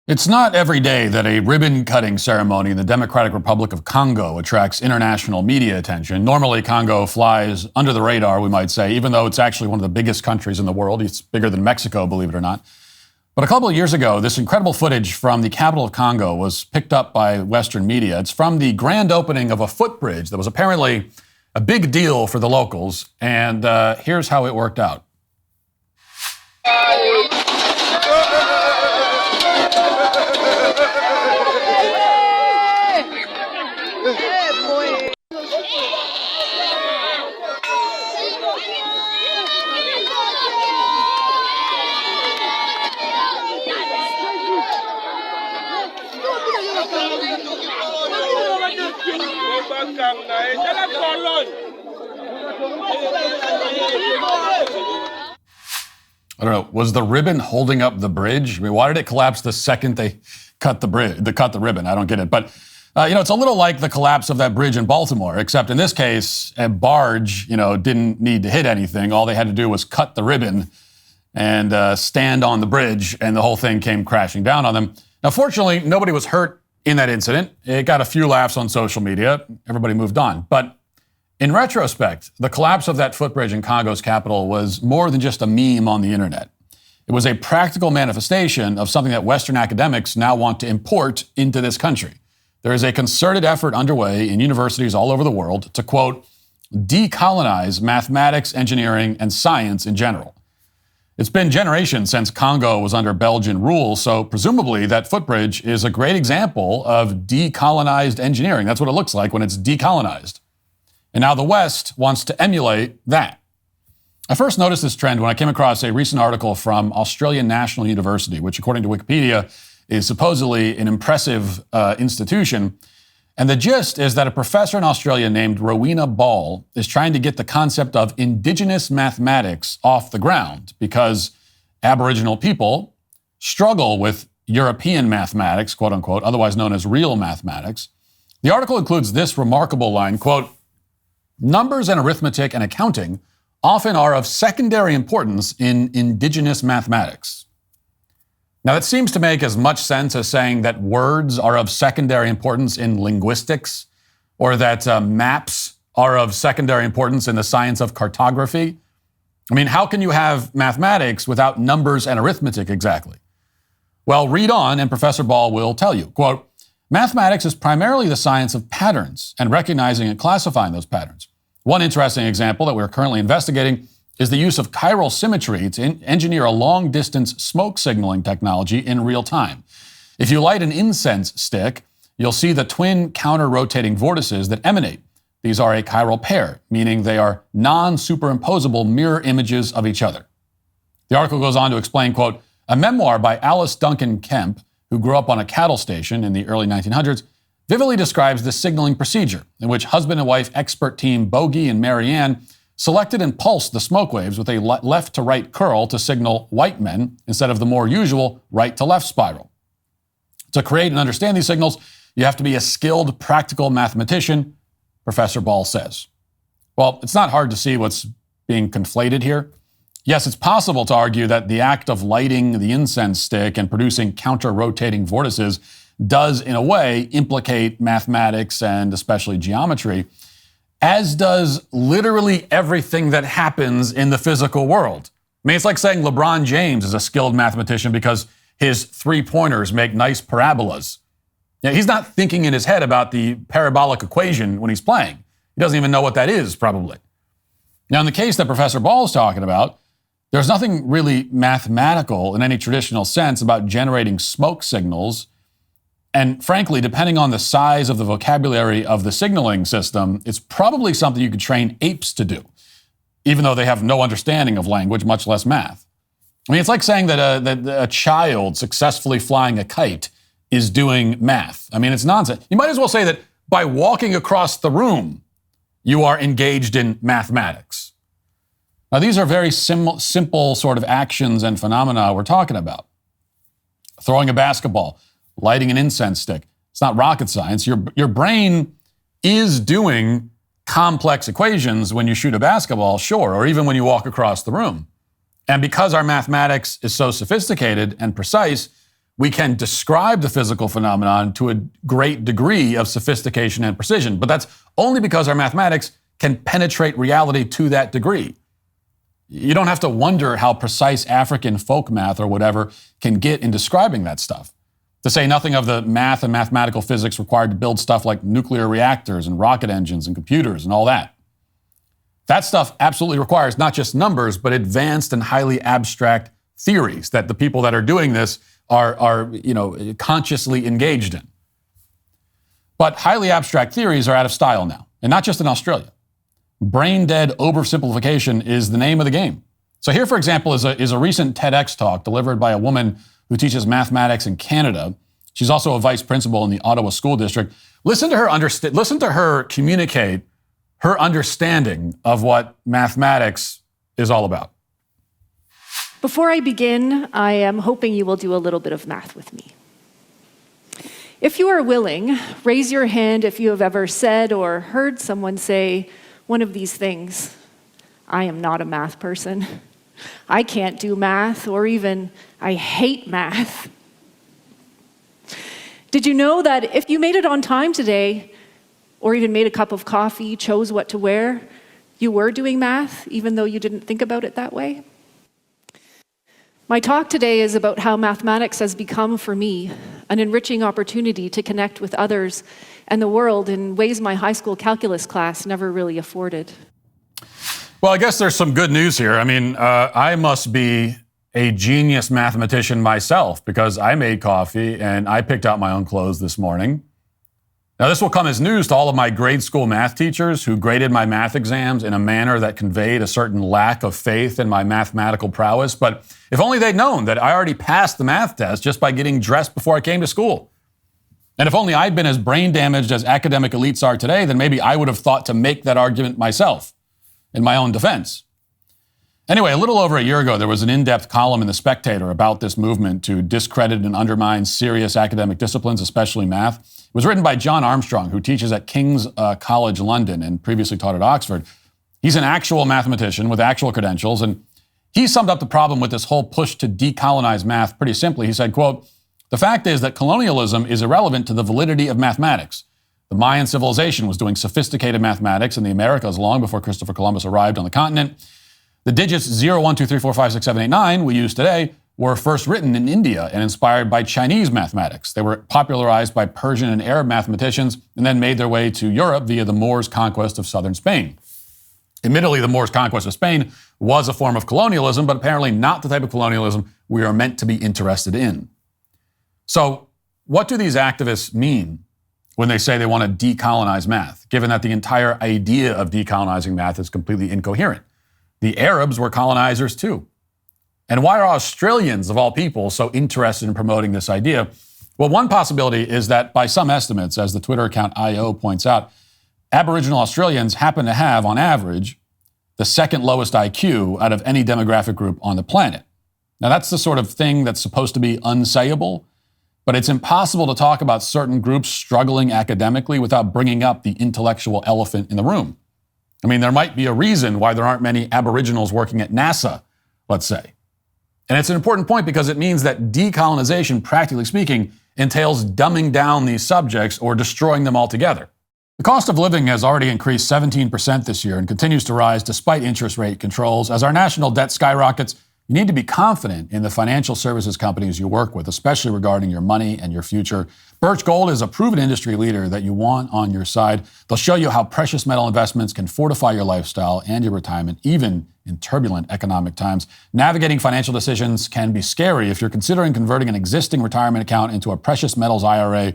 It's not every day that a ribbon-cutting ceremony in the Democratic Republic of Congo attracts international media attention. Normally, Congo flies under the radar, we might say, even though it's actually one of the biggest countries in the world. It's bigger than Mexico, believe it or not. But a couple of years ago, this incredible footage from the capital of Congo was picked up by Western media. It's from the grand opening of a footbridge that was apparently a big deal for the locals. And here's how it worked out. I don't know. Was the ribbon holding up the bridge? I mean, why did it collapse the second they cut the ribbon? I don't get it. But, it's a little like the collapse of that bridge in Baltimore, except in this case, a barge, didn't need to hit anything. All they had to do was cut the ribbon and stand on the bridge, and the whole thing came crashing down on them. Now, fortunately, nobody was hurt in that incident. It got a few laughs on social media. Everybody moved on. But in retrospect, the collapse of that footbridge in Congo's capital was more than just a meme on the internet. It was a practical manifestation of something that Western academics now want to import into this country. There is a concerted effort underway in universities all over the world to, quote, decolonize mathematics, engineering, and science in general. It's been generations since Congo was under Belgian rule, so presumably that footbridge is a great example of decolonized engineering. That's what it looks like when it's decolonized. And now the West wants to emulate that. I first noticed this trend when I came across a recent article from Australian National University, which according to Wikipedia is supposedly an impressive institution. And the gist is that a professor in Australia named Rowena Ball is trying to get the concept of Indigenous Mathematics off the ground because Aboriginal people struggle with European mathematics, quote unquote, otherwise known as real mathematics. The article includes this remarkable line, quote, numbers and arithmetic and accounting often are of secondary importance in Indigenous mathematics. Now, that seems to make as much sense as saying that words are of secondary importance in linguistics, or that maps are of secondary importance in the science of cartography. I mean, how can you have mathematics without numbers and arithmetic exactly? Well, read on, and Professor Ball will tell you, quote, mathematics is primarily the science of patterns and recognizing and classifying those patterns. One interesting example that we're currently investigating is the use of chiral symmetry to engineer a long-distance smoke signaling technology in real time. If you light an incense stick, you'll see the twin counter-rotating vortices that emanate. These are a chiral pair, meaning they are non-superimposable mirror images of each other. The article goes on to explain, quote, a memoir by Alice Duncan Kemp, who grew up on a cattle station in the early 1900s, vividly describes this signaling procedure in which husband and wife expert team Bogey and Marianne selected and pulsed the smoke waves with a left-to-right curl to signal white men instead of the more usual right-to-left spiral. To create and understand these signals, you have to be a skilled practical mathematician, Professor Ball says. Well, it's not hard to see what's being conflated here. Yes, it's possible to argue that the act of lighting the incense stick and producing counter-rotating vortices does, in a way, implicate mathematics and especially geometry, as does literally everything that happens in the physical world. I mean, it's like saying LeBron James is a skilled mathematician because his three-pointers make nice parabolas. He's not thinking in his head about the parabolic equation when he's playing. He doesn't even know what that is, probably. Now, in the case that Professor Ball is talking about, there's nothing really mathematical in any traditional sense about generating smoke signals. And frankly, depending on the size of the vocabulary of the signaling system, it's probably something you could train apes to do, even though they have no understanding of language, much less math. I mean, it's like saying that a child successfully flying a kite is doing math. I mean, it's nonsense. You might as well say that by walking across the room, you are engaged in mathematics. Now, these are very simple sort of actions and phenomena we're talking about. Throwing a basketball, lighting an incense stick. It's not rocket science. Your brain is doing complex equations when you shoot a basketball, sure, or even when you walk across the room. And because our mathematics is so sophisticated and precise, we can describe the physical phenomenon to a great degree of sophistication and precision, but that's only because our mathematics can penetrate reality to that degree. You don't have to wonder how precise African folk math or whatever can get in describing that stuff. To say nothing of the math and mathematical physics required to build stuff like nuclear reactors and rocket engines and computers and all that. That stuff absolutely requires not just numbers, but advanced and highly abstract theories that the people that are doing this are consciously engaged in. But highly abstract theories are out of style now, and not just in Australia. Brain-dead oversimplification is the name of the game. So here, for example, is a recent TEDx talk delivered by a woman who teaches mathematics in Canada. She's also a vice principal in the Ottawa School District. Listen to her communicate her understanding of what mathematics is all about. Before I begin, I am hoping you will do a little bit of math with me. If you are willing, raise your hand if you have ever said or heard someone say one of these things. I am not a math person. I can't do math, or even I hate math. Did you know that if you made it on time today, or even made a cup of coffee, chose what to wear, you were doing math, even though you didn't think about it that way? My talk today is about how mathematics has become, for me, an enriching opportunity to connect with others and the world in ways my high school calculus class never really afforded. Well, I guess there's some good news here. I mean, I must be a genius mathematician myself because I made coffee and I picked out my own clothes this morning. Now, this will come as news to all of my grade school math teachers who graded my math exams in a manner that conveyed a certain lack of faith in my mathematical prowess. But if only they'd known that I already passed the math test just by getting dressed before I came to school. And if only I'd been as brain damaged as academic elites are today, then maybe I would have thought to make that argument myself in my own defense. Anyway, a little over a year ago, there was an in-depth column in The Spectator about this movement to discredit and undermine serious academic disciplines, especially math. It was written by John Armstrong, who teaches at King's College London and previously taught at Oxford. He's an actual mathematician with actual credentials, and he summed up the problem with this whole push to decolonize math pretty simply. He said, quote, "The fact is that colonialism is irrelevant to the validity of mathematics. The Mayan civilization was doing sophisticated mathematics in the Americas long before Christopher Columbus arrived on the continent. The digits 0, 1, 2, 3, 4, 5, 6, 7, 8, 9 we use today were first written in India and inspired by Chinese mathematics. They were popularized by Persian and Arab mathematicians and then made their way to Europe via the Moors' conquest of southern Spain. Admittedly, the Moors' conquest of Spain was a form of colonialism, but apparently not the type of colonialism we are meant to be interested in." So, what do these activists mean when they say they want to decolonize math, given that the entire idea of decolonizing math is completely incoherent? The Arabs were colonizers too. And why are Australians, of all people, so interested in promoting this idea? Well, one possibility is that by some estimates, as the Twitter account IO points out, Aboriginal Australians happen to have, on average, the second lowest IQ out of any demographic group on the planet. Now, that's the sort of thing that's supposed to be unsayable, but it's impossible to talk about certain groups struggling academically without bringing up the intellectual elephant in the room. I mean, there might be a reason why there aren't many Aboriginals working at NASA, let's say. And it's an important point because it means that decolonization, practically speaking, entails dumbing down these subjects or destroying them altogether. The cost of living has already increased 17% this year and continues to rise despite interest rate controls. As our national debt skyrockets, you need to be confident in the financial services companies you work with, especially regarding your money and your future. Birch Gold is a proven industry leader that you want on your side. They'll show you how precious metal investments can fortify your lifestyle and your retirement, even in turbulent economic times. Navigating financial decisions can be scary if you're considering converting an existing retirement account into a precious metals IRA.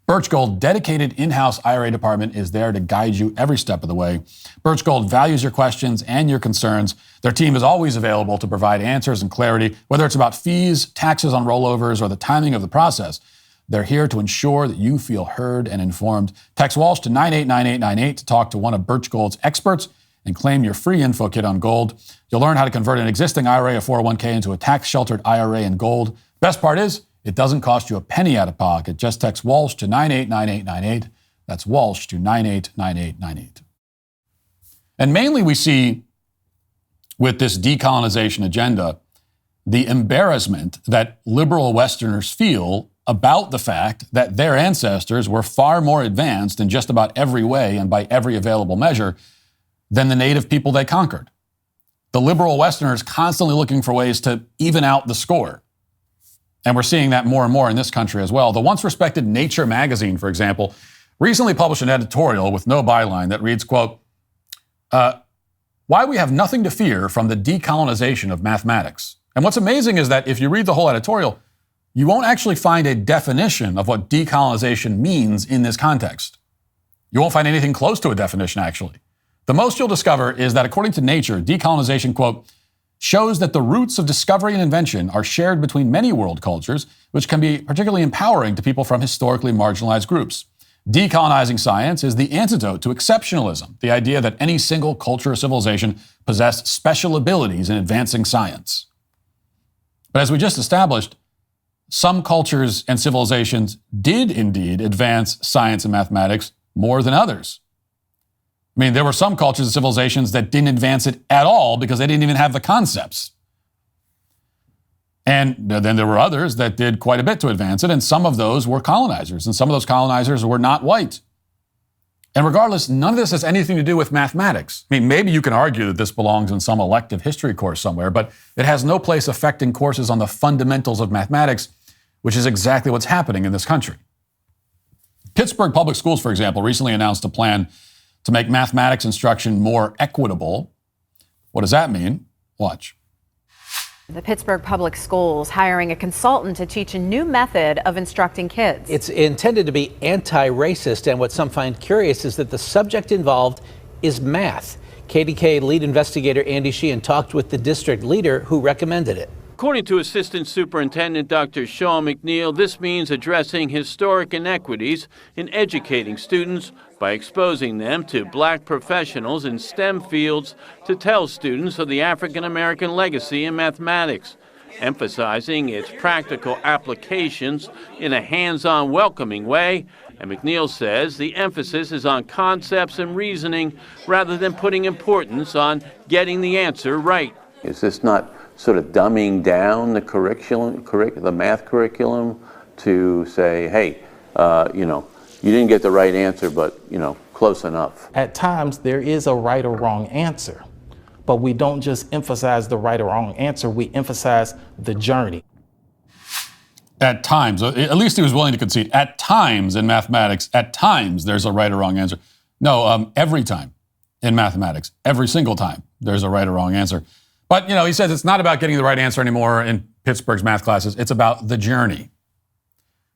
Birch Gold's dedicated in-house IRA department is there to guide you every step of the way. Birch Gold values your questions and your concerns. Their team is always available to provide answers and clarity, whether it's about fees, taxes on rollovers, or the timing of the process. They're here to ensure that you feel heard and informed. Text Walsh to 989898 to talk to one of Birch Gold's experts and claim your free info kit on gold. You'll learn how to convert an existing IRA or 401k into a tax-sheltered IRA in gold. Best part is, it doesn't cost you a penny out of pocket. Just text Walsh to 989898. That's Walsh to 989898. And mainly we see with this decolonization agenda the embarrassment that liberal Westerners feel about the fact that their ancestors were far more advanced in just about every way and by every available measure than the native people they conquered. The liberal Westerners constantly looking for ways to even out the score. And we're seeing that more and more in this country as well. The once respected Nature magazine, for example, recently published an editorial with no byline that reads, quote, why we have nothing to fear from the decolonization of mathematics. And what's amazing is that if you read the whole editorial, you won't actually find a definition of what decolonization means in this context. You won't find anything close to a definition, actually. The most you'll discover is that according to Nature, decolonization, quote, shows that the roots of discovery and invention are shared between many world cultures, which can be particularly empowering to people from historically marginalized groups. Decolonizing science is the antidote to exceptionalism, the idea that any single culture or civilization possessed special abilities in advancing science. But as we just established, some cultures and civilizations did indeed advance science and mathematics more than others. I mean, there were some cultures and civilizations that didn't advance it at all because they didn't even have the concepts. And then there were others that did quite a bit to advance it, and some of those were colonizers, and some of those colonizers were not white. And regardless, none of this has anything to do with mathematics. I mean, maybe you can argue that this belongs in some elective history course somewhere, but it has no place affecting courses on the fundamentals of mathematics, which is exactly what's happening in this country. Pittsburgh Public Schools, for example, recently announced a plan to make mathematics instruction more equitable. What does that mean? Watch. The Pittsburgh Public Schools hiring a consultant to teach a new method of instructing kids. It's intended to be anti-racist, and what some find curious is that the subject involved is math. KDK lead investigator Andy Sheehan talked with the district leader who recommended it. According to Assistant Superintendent Dr. Sean McNeil, this means addressing historic inequities in educating students by exposing them to black professionals in STEM fields to tell students of the African American legacy in mathematics, emphasizing its practical applications in a hands-on, welcoming way. And McNeil says the emphasis is on concepts and reasoning rather than putting importance on getting the answer right. Is this not sort of dumbing down the the math curriculum to say, hey, you didn't get the right answer, but, close enough? At times, there is a right or wrong answer, but we don't just emphasize the right or wrong answer, we emphasize the journey. At times, at least he was willing to concede, at times in mathematics, at times there's a right or wrong answer. No, every time in mathematics, every single time there's a right or wrong answer. But, he says it's not about getting the right answer anymore in Pittsburgh's math classes. It's about the journey.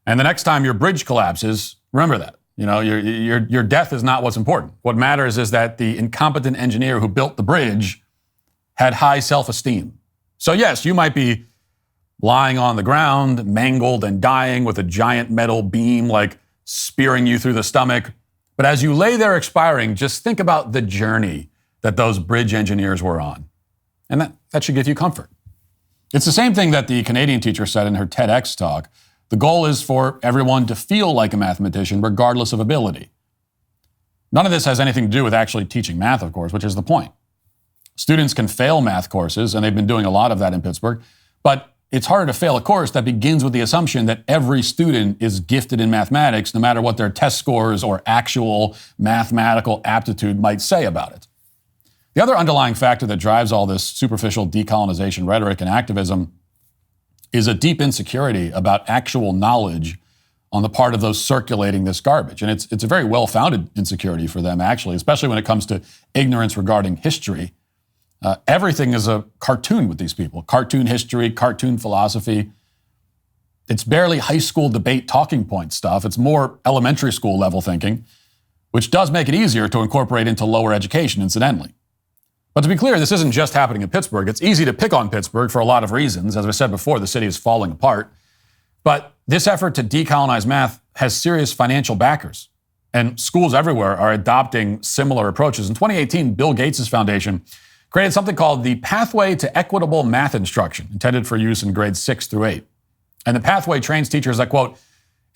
And the next time your bridge collapses, remember that. Your death is not what's important. What matters is that the incompetent engineer who built the bridge had high self-esteem. So yes, you might be lying on the ground, mangled and dying with a giant metal beam spearing you through the stomach. But as you lay there expiring, just think about the journey that those bridge engineers were on. And that should give you comfort. It's the same thing that the Canadian teacher said in her TEDx talk. The goal is for everyone to feel like a mathematician, regardless of ability. None of this has anything to do with actually teaching math, of course, which is the point. Students can fail math courses, and they've been doing a lot of that in Pittsburgh, but it's harder to fail a course that begins with the assumption that every student is gifted in mathematics, no matter what their test scores or actual mathematical aptitude might say about it. The other underlying factor that drives all this superficial decolonization rhetoric and activism is a deep insecurity about actual knowledge on the part of those circulating this garbage. And it's a very well-founded insecurity for them, actually, especially when it comes to ignorance regarding history. Everything is a cartoon with these people. Cartoon history, cartoon philosophy. It's barely high school debate talking point stuff. It's more elementary school level thinking, which does make it easier to incorporate into lower education, incidentally. But to be clear, this isn't just happening in Pittsburgh. It's easy to pick on Pittsburgh for a lot of reasons. As I said before, the city is falling apart. But this effort to decolonize math has serious financial backers. And schools everywhere are adopting similar approaches. In 2018, Bill Gates' foundation created something called the Pathway to Equitable Math Instruction, intended for use in grades 6 through 8. And the pathway trains teachers that, quote,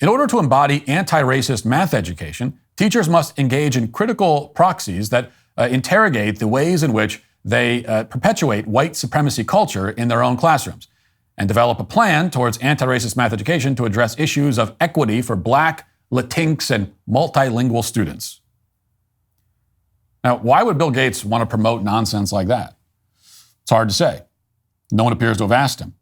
in order to embody anti-racist math education, teachers must engage in critical proxies that interrogate the ways in which they perpetuate white supremacy culture in their own classrooms. and develop a plan towards anti-racist math education to address issues of equity for Black, Latinx, and multilingual students. Now, why would Bill Gates want to promote nonsense like that? It's hard to say. No one appears to have asked him.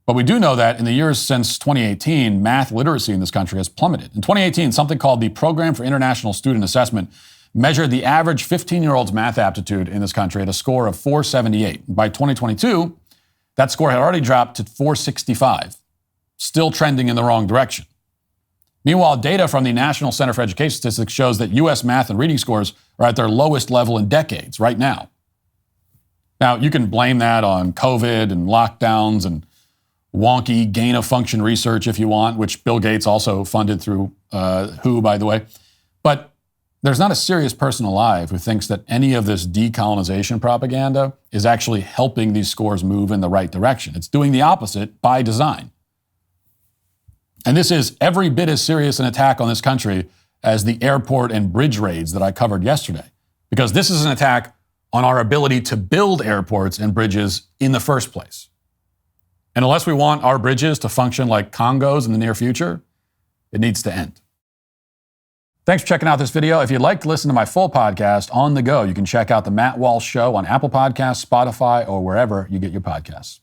But we do know that in the years since 2018, math literacy in this country has plummeted. In 2018, something called the Program for International Student Assessment measured the average 15-year-old's math aptitude in this country at a score of 478. By 2022, that score had already dropped to 465, still trending in the wrong direction. Meanwhile, data from the National Center for Education Statistics shows that U.S. math and reading scores are at their lowest level in decades right now. Now, you can blame that on COVID and lockdowns and wonky gain-of-function research if you want, which Bill Gates also funded through WHO, by the way. But there's not a serious person alive who thinks that any of this decolonization propaganda is actually helping these scores move in the right direction. It's doing the opposite by design. And this is every bit as serious an attack on this country as the airport and bridge raids that I covered yesterday, because this is an attack on our ability to build airports and bridges in the first place. And unless we want our bridges to function like Congos in the near future, it needs to end. Thanks for checking out this video. If you'd like to listen to my full podcast on the go, you can check out The Matt Walsh Show on Apple Podcasts, Spotify, or wherever you get your podcasts.